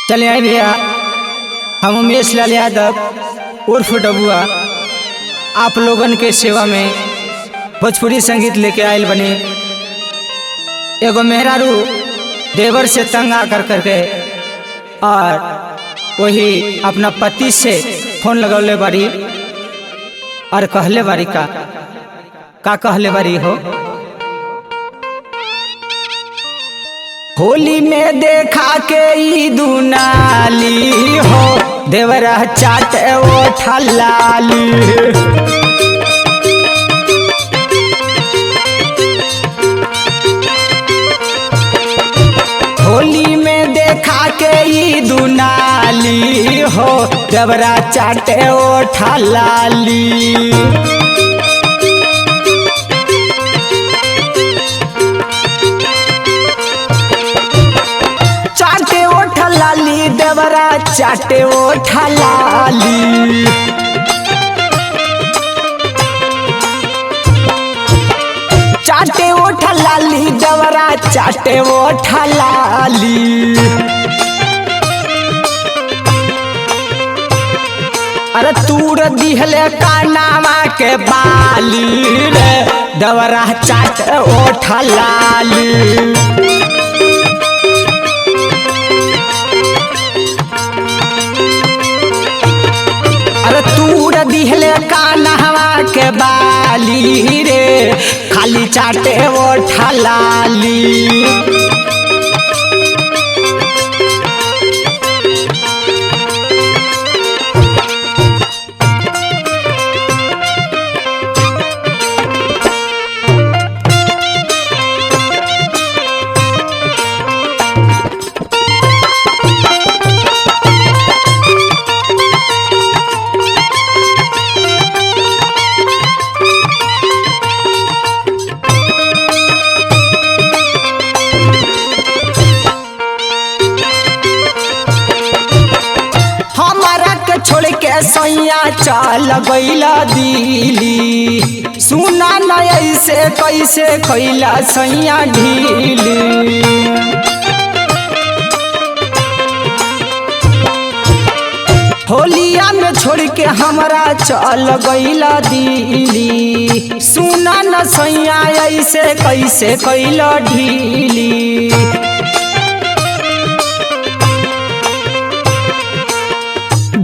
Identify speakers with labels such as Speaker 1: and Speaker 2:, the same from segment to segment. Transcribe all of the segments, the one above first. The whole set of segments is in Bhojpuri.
Speaker 1: चले आए भैया, हम उमेश लाल यादव उर्फ डबुआ आप लोगन के सेवा में भोजपुरी संगीत लेके आयल बने। एगो मेहरारू देवर से तंग आ करके और वही अपना पति से फोन लगौले बारी और कहले बारी का कहले बारी हो। होली में देखा के ई दुनाली हो, देवरा चाट ओ ठलाली। होली में देखा के ई दुनाली हो, देवरा चाट ओ ठलाली। देवरा चाटे ओ ठलाली, चाटे ओ ठलाली, देवरा चाटे ओ ठलाली। अरे तूर दिहले कानावा के बाली रे, देवरा चाटे ओ ठलाली। तूर दिहले कान्हवा के बाली रे, खाली चाटे वो ठलाली। छोड़ के सैया चल गईला दिली, सुना न ऐसे कैसे कैला सैया ढीली। होलिया में छोड़ के हमरा चल गईला दिली, सुना न सैया ऐसे कैसे कैला ढीली।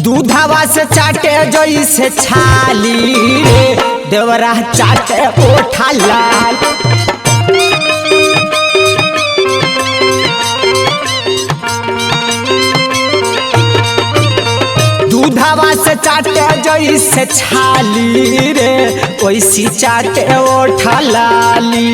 Speaker 1: दूधवा से चाटे जैसे छाली रे, देवरा चाटे ओ ठलाल। दूधवा से चाटे जैसे छाली रे, वैसी चाटे ओ ठलाली।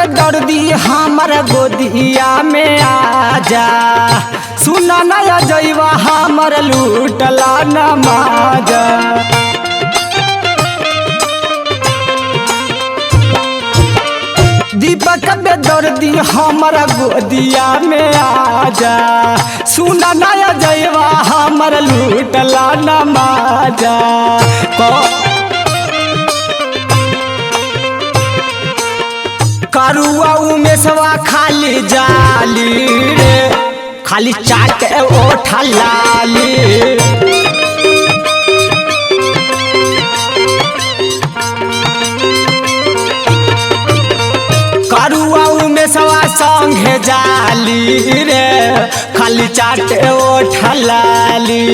Speaker 1: दर्दी हमर गोदिया में आजा, सुना नया जैवा हमर लूटला नमाजा। दीपक दर्दी हमर गोदिया में आजा, सुना नया जैवा हमर लूटला नमाजा। करुआ उमेशवा खाली जाली रे, खाली चाटे ओ ठलाली। करुआ उमेशवा संगे जाली रे, खाली चाटे ओ ठलाली।